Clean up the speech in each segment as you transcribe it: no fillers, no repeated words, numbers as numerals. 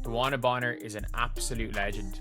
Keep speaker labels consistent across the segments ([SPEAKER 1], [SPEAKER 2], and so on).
[SPEAKER 1] DeWanna Bonner is an absolute legend.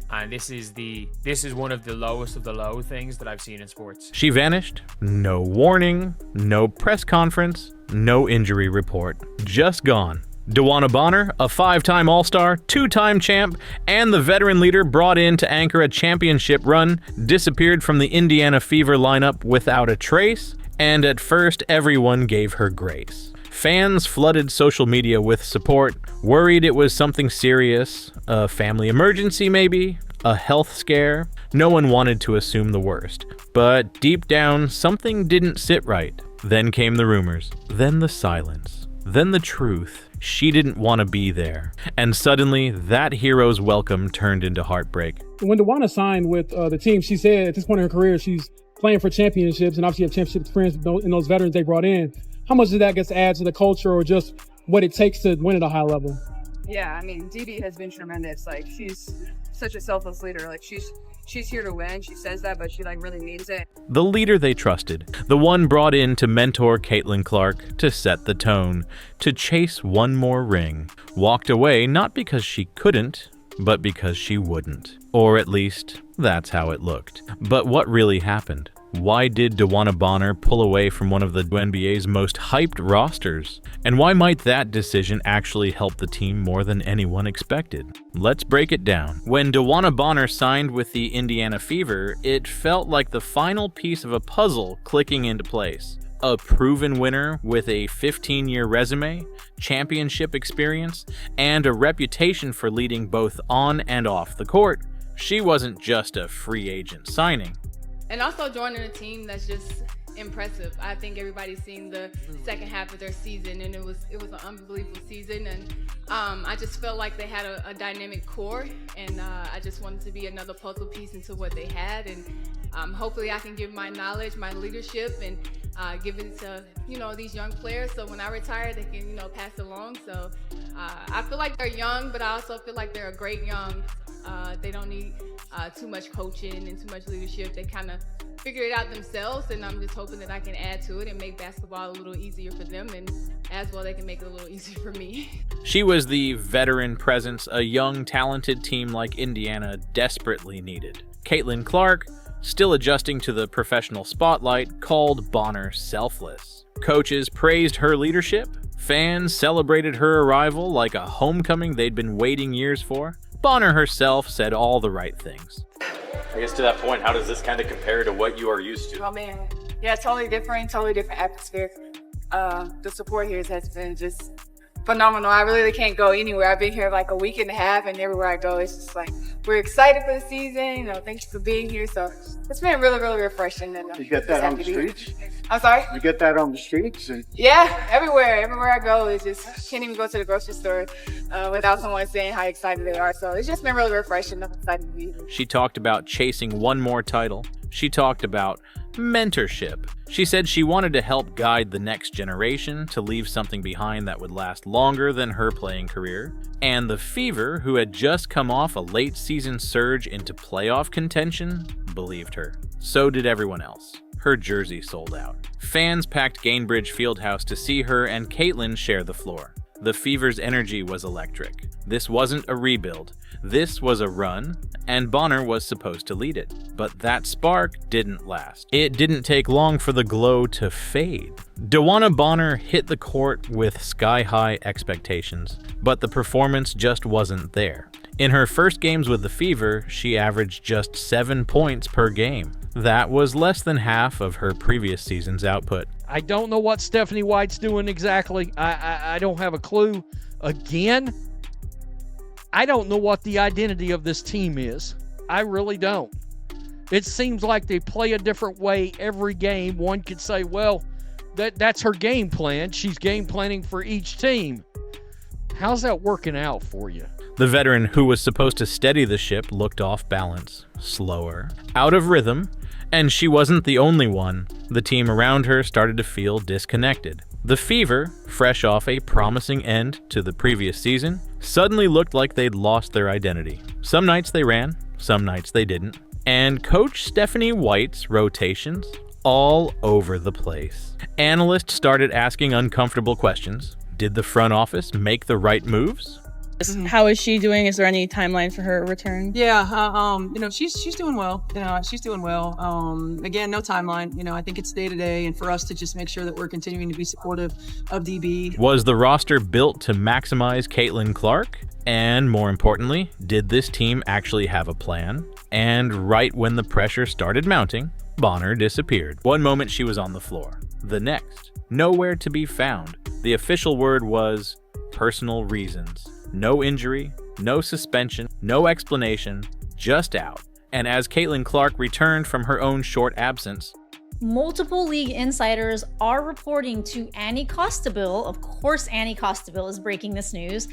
[SPEAKER 1] And this is one of the lowest of the low things that I've seen in sports.
[SPEAKER 2] She vanished. No warning, no press conference, no injury report. Just gone. DeWanna Bonner, a 5-time All-Star, 2-time champ, and the veteran leader brought in to anchor a championship run, disappeared from the Indiana Fever lineup without a trace, and at first everyone gave her grace. Fans flooded social media with support, worried it was something serious, a family emergency maybe, a health scare. No one wanted to assume the worst. But deep down, something didn't sit right. Then came the rumors, then the silence, then the truth. She didn't want to be there. And suddenly, that hero's welcome turned into heartbreak.
[SPEAKER 3] When DeWanna signed with the team, she said at this point in her career, she's playing for championships and obviously have championship experience in those veterans they brought in. How much does that get to add to the culture or just what it takes to win at a high level?
[SPEAKER 4] Yeah, I mean, DB has been tremendous. Like, she's such a selfless leader. Like, she's here to win. She says that, but she really means it.
[SPEAKER 2] The leader they trusted, the one brought in to mentor Caitlin Clark, to set the tone, to chase one more ring, walked away not because she couldn't, but because she wouldn't. Or at least, that's how it looked. But what really happened? Why did DeWanna Bonner pull away from one of the WNBA's most hyped rosters? And why might that decision actually help the team more than anyone expected? Let's break it down. When DeWanna Bonner signed with the Indiana Fever, it felt like the final piece of a puzzle clicking into place. A proven winner with a 15-year resume, championship experience, and a reputation for leading both on and off the court. She wasn't just a free agent signing.
[SPEAKER 5] And also joining a team that's just impressive. I think everybody's seen the second half of their season, and it was an unbelievable season. And I just felt like they had a dynamic core, and I just wanted to be another puzzle piece into what they had. And hopefully I can give my knowledge, my leadership, and give it to these young players. So when I retire, they can pass it along. So I feel like they're young, but I also feel like they're a great young. They don't need too much coaching and too much leadership. They kind of figure it out themselves, and I'm just hoping that I can add to it and make basketball a little easier for them, and as well they can make it a little easier for me.
[SPEAKER 2] She was the veteran presence a young, talented team like Indiana desperately needed. Caitlin Clark, still adjusting to the professional spotlight, called Bonner selfless. Coaches praised her leadership. Fans celebrated her arrival like a homecoming they'd been waiting years for. Bonner herself said all the right things.
[SPEAKER 6] I guess to that point, how does this kind of compare to what you are used to?
[SPEAKER 4] Oh man, yeah, totally different atmosphere. The support here has been just phenomenal. I really can't go anywhere. I've been here like a week and a half, and everywhere I go, it's just like, we're excited for the season. Thank you for being here. So it's been really, really refreshing. And
[SPEAKER 7] you get that on the streets?
[SPEAKER 4] I'm sorry?
[SPEAKER 7] You get that on the streets?
[SPEAKER 4] Yeah, everywhere I go, it's just, can't even go to the grocery store without someone saying how excited they are. So it's just been really refreshing. I'm excited to be here.
[SPEAKER 2] She talked about chasing one more title. She talked about mentorship. She said she wanted to help guide the next generation, to leave something behind that would last longer than her playing career. And the Fever, who had just come off a late season surge into playoff contention, believed her. So did everyone else. Her jersey sold out. Fans packed Gainbridge Fieldhouse to see her and Caitlin share the floor. The Fever's energy was electric. This wasn't a rebuild. This was a run, and Bonner was supposed to lead it. But that spark didn't last. It didn't take long for the glow to fade. DeWanna Bonner hit the court with sky-high expectations, but the performance just wasn't there. In her first games with the Fever, she averaged just 7 points per game. That was less than half of her previous season's output.
[SPEAKER 8] I don't know what Stephanie White's doing exactly. I don't have a clue. Again, I don't know what the identity of this team is. I really don't. It seems like they play a different way every game. One could say, well, that's her game plan. She's game planning for each team. How's that working out for you?
[SPEAKER 2] The veteran who was supposed to steady the ship looked off balance, slower, out of rhythm, and she wasn't the only one. The team around her started to feel disconnected. The Fever, fresh off a promising end to the previous season, suddenly looked like they'd lost their identity. Some nights they ran, some nights they didn't. And Coach Stephanie White's rotations all over the place. Analysts started asking uncomfortable questions. Did the front office make the right moves?
[SPEAKER 9] How is she doing? Is there any timeline for her return?
[SPEAKER 10] Yeah, she's doing well. She's doing well. Again, no timeline. I think it's day to day, and for us to just make sure that we're continuing to be supportive of DB.
[SPEAKER 2] Was the roster built to maximize Caitlin Clark? And more importantly, did this team actually have a plan? And right when the pressure started mounting, Bonner disappeared. One moment she was on the floor. The next, nowhere to be found. The official word was personal reasons. No injury, no suspension, no explanation, just out. And as Caitlin Clark returned from her own short absence,
[SPEAKER 11] multiple league insiders are reporting to Annie Costabile, of course Annie Costabile is breaking this news,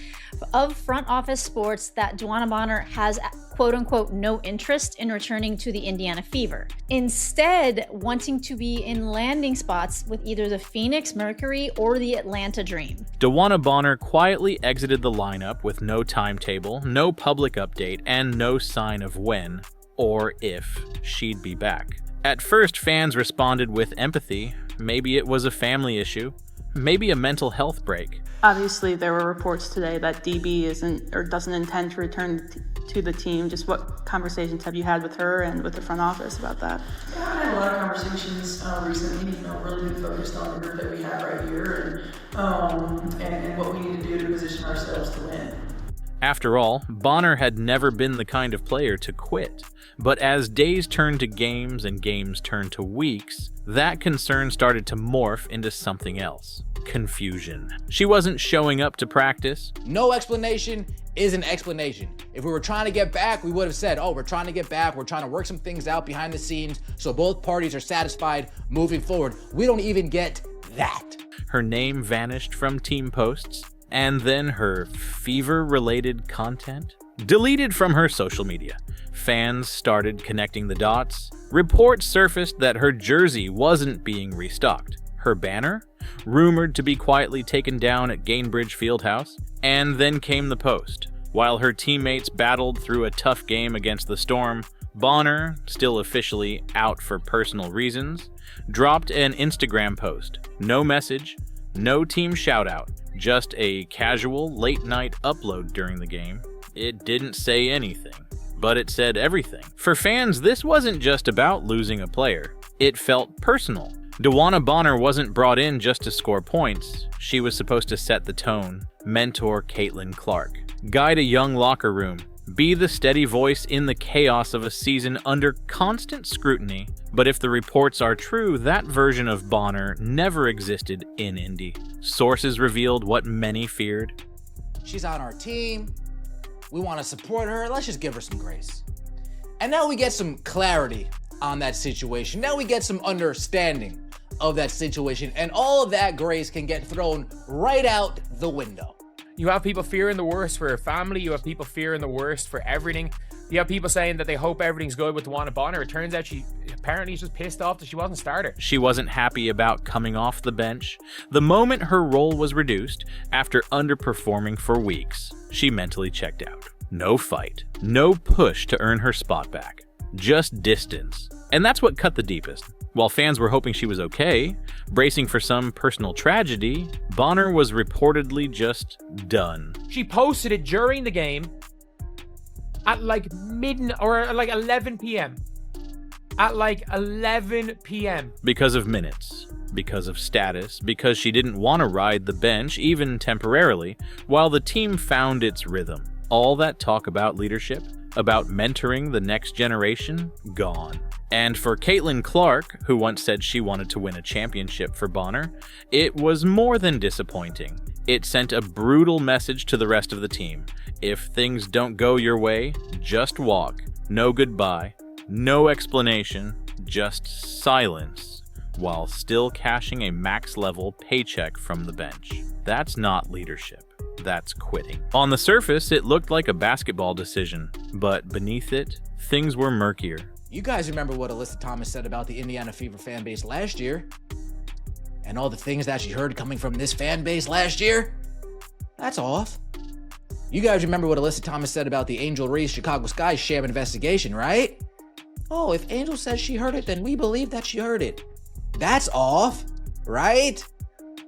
[SPEAKER 11] of Front Office Sports that DeWanna Bonner has quote-unquote no interest in returning to the Indiana Fever. Instead, wanting to be in landing spots with either the Phoenix Mercury or the Atlanta Dream.
[SPEAKER 2] DeWanna Bonner quietly exited the lineup with no timetable, no public update, and no sign of when or if she'd be back. At first, fans responded with empathy. Maybe it was a family issue, maybe a mental health break.
[SPEAKER 9] Obviously, there were reports today that DB isn't or doesn't intend to return to the team. Just what conversations have you had with her and with the front office about that?
[SPEAKER 10] Yeah, I've had a lot of conversations recently, really been focused on the group that we have right here and what we need to do to position ourselves to win.
[SPEAKER 2] After all, Bonner had never been the kind of player to quit. But as days turned to games and games turned to weeks, that concern started to morph into something else. Confusion. She wasn't showing up to practice.
[SPEAKER 12] No explanation is an explanation. If we were trying to get back, we would have said, we're trying to get back, we're trying to work some things out behind the scenes so both parties are satisfied moving forward. We don't even get that.
[SPEAKER 2] Her name vanished from team posts, and then her fever-related content deleted from her social media. Fans started connecting the dots. Reports surfaced that her jersey wasn't being restocked. Her banner, rumored to be quietly taken down at Gainbridge Fieldhouse. And then came the post. While her teammates battled through a tough game against the Storm, Bonner, still officially out for personal reasons, dropped an Instagram post. No message, no team shoutout, just a casual late-night upload during the game. It didn't say anything, but it said everything. For fans, this wasn't just about losing a player. It felt personal. DeWanna Bonner wasn't brought in just to score points. She was supposed to set the tone, mentor Caitlin Clark, guide a young locker room, be the steady voice in the chaos of a season under constant scrutiny. But if the reports are true, that version of Bonner never existed in Indy. Sources revealed what many feared.
[SPEAKER 12] She's on our team. We want to support her. Let's just give her some grace. And now we get some clarity on that situation. Now we get some understanding of that situation. And all of that grace can get thrown right out the window.
[SPEAKER 1] You have people fearing the worst for her family. You have people fearing the worst for everything. You have people saying that they hope everything's good with DeWanna Bonner. It turns out she apparently is just pissed off that she wasn't a starter.
[SPEAKER 2] She wasn't happy about coming off the bench. The moment her role was reduced, after underperforming for weeks, she mentally checked out. No fight, no push to earn her spot back, just distance. And that's what cut the deepest. While fans were hoping she was okay, bracing for some personal tragedy, Bonner was reportedly just done.
[SPEAKER 1] She posted it during the game at like 11 p.m. At like 11 p.m.
[SPEAKER 2] Because of minutes, because of status, because she didn't want to ride the bench, even temporarily, while the team found its rhythm. All that talk about leadership, about mentoring the next generation, gone. And for Caitlin Clark, who once said she wanted to win a championship for Bonner, it was more than disappointing. It sent a brutal message to the rest of the team. If things don't go your way, just walk. No goodbye, no explanation, just silence, while still cashing a max-level paycheck from the bench. That's not leadership. That's quitting. On the surface, it looked like a basketball decision, but beneath it, things were murkier.
[SPEAKER 12] You guys remember what Alyssa Thomas said about the Indiana Fever fan base last year? And all the things that she heard coming from this fan base last year? That's off. You guys remember what Alyssa Thomas said about the Angel Reese Chicago Sky sham investigation, right? Oh, if Angel says she heard it, then we believe that she heard it. That's off, right?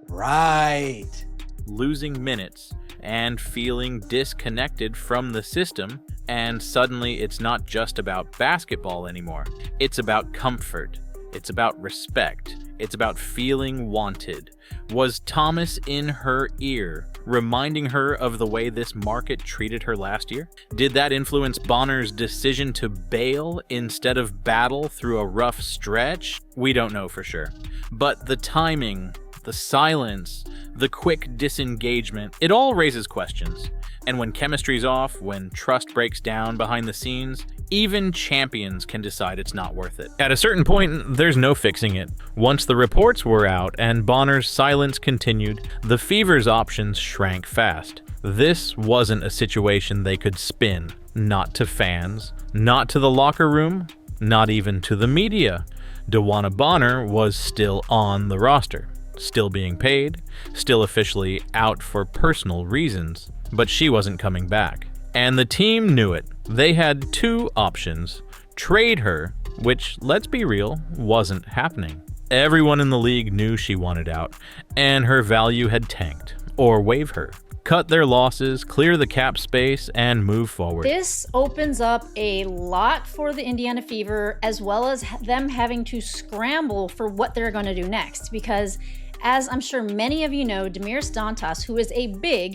[SPEAKER 12] Right.
[SPEAKER 2] Losing minutes, and feeling disconnected from the system, and suddenly it's not just about basketball anymore. It's about comfort. It's about respect. It's about feeling wanted. Was Thomas in her ear, reminding her of the way this market treated her last year? Did that influence Bonner's decision to bail instead of battle through a rough stretch? We don't know for sure. But the timing, the silence, the quick disengagement, it all raises questions. And when chemistry's off, when trust breaks down behind the scenes, even champions can decide it's not worth it. At a certain point, there's no fixing it. Once the reports were out and Bonner's silence continued, the Fever's options shrank fast. This wasn't a situation they could spin. Not to fans, not to the locker room, not even to the media. DeWanna Bonner was still on the roster, still being paid, still officially out for personal reasons. But she wasn't coming back. And the team knew it. They had two options. Trade her, which, let's be real, wasn't happening. Everyone in the league knew she wanted out, and her value had tanked. Or waive her. Cut their losses, clear the cap space, and move forward.
[SPEAKER 11] This opens up a lot for the Indiana Fever, as well as them having to scramble for what they're going to do next, because as I'm sure many of you know, Damiris Dantas, who is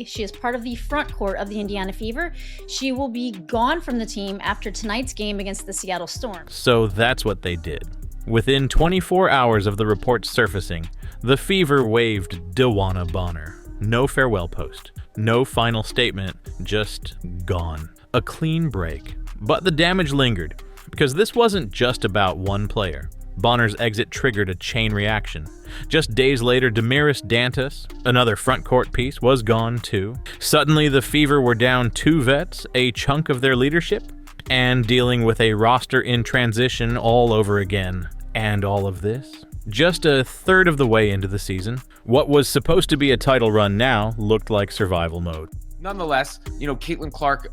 [SPEAKER 11] she is part of the front court of the Indiana Fever. She will be gone from the team after tonight's game against the Seattle Storm.
[SPEAKER 2] So that's what they did. Within 24 hours of the reports surfacing, the Fever waived DeWanna Bonner. No farewell post, no final statement, just gone. A clean break. But the damage lingered, because this wasn't just about one player. Bonner's exit triggered a chain reaction. Just days later, Damiris Dantas, another front court piece, was gone too. Suddenly, the Fever were down two vets, a chunk of their leadership, and dealing with a roster in transition all over again. And all of this? Just a third of the way into the season, what was supposed to be a title run now looked like survival mode.
[SPEAKER 13] Nonetheless, Caitlin Clark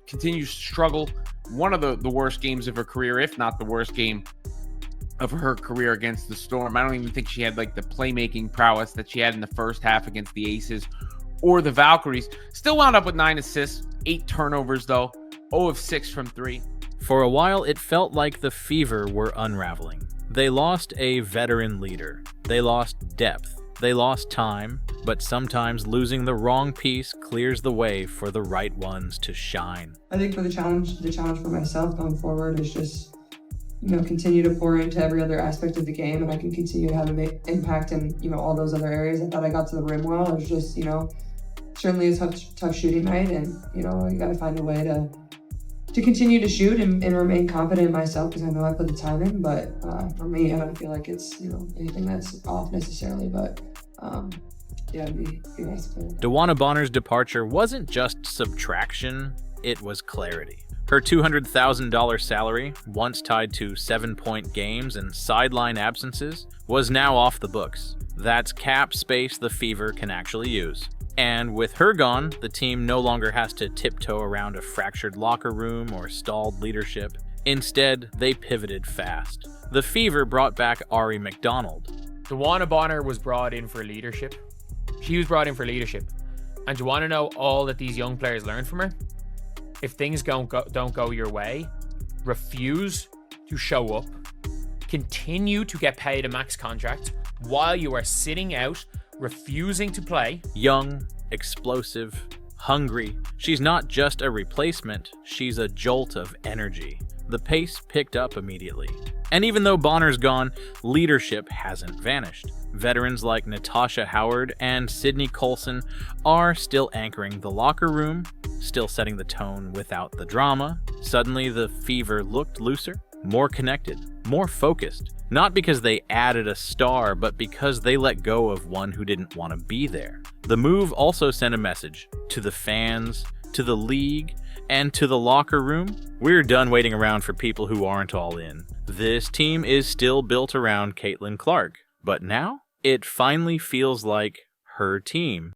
[SPEAKER 13] continues to struggle. One of the worst games of her career, if not the worst game of her career against the Storm. I don't even think she had the playmaking prowess that she had in the first half against the Aces or the Valkyries. Still wound up with 9 assists, 8 turnovers though, 0 of 6 from 3.
[SPEAKER 2] For a while, it felt like the Fever were unraveling. They lost a veteran leader. They lost depth. They lost time, but sometimes losing the wrong piece clears the way for the right ones to shine.
[SPEAKER 14] I think for the challenge for myself going forward is just continue to pour into every other aspect of the game, and I can continue to have an impact in, all those other areas. I thought I got to the rim well. It was just, certainly a tough shooting night, and, you got to find a way to continue to shoot and remain confident in myself, because I know I put the time in, but for me, I don't feel like it's, anything that's off necessarily, but yeah, it'd be nice to play.
[SPEAKER 2] DeWanna Bonner's departure wasn't just subtraction, it was clarity. Her $200,000 salary, once tied to 7-point games and sideline absences, was now off the books. That's cap space the Fever can actually use. And with her gone, the team no longer has to tiptoe around a fractured locker room or stalled leadership. Instead, they pivoted fast. The Fever brought back Ari McDonald.
[SPEAKER 1] DeWanna Bonner was brought in for leadership. She was brought in for leadership. And do you want to know all that these young players learned from her? If things don't go your way, refuse to show up, continue to get paid a max contract while you are sitting out, refusing to play.
[SPEAKER 2] Young, explosive, hungry. She's not just a replacement, she's a jolt of energy. The pace picked up immediately. And even though Bonner's gone, leadership hasn't vanished. Veterans like Natasha Howard and Sydney Colson are still anchoring the locker room, still setting the tone without the drama. Suddenly, the Fever looked looser, more connected, more focused. Not because they added a star, but because they let go of one who didn't want to be there. The move also sent a message to the fans, to the league, and to the locker room. We're done waiting around for people who aren't all in. This team is still built around Caitlin Clark, but now it finally feels like her team.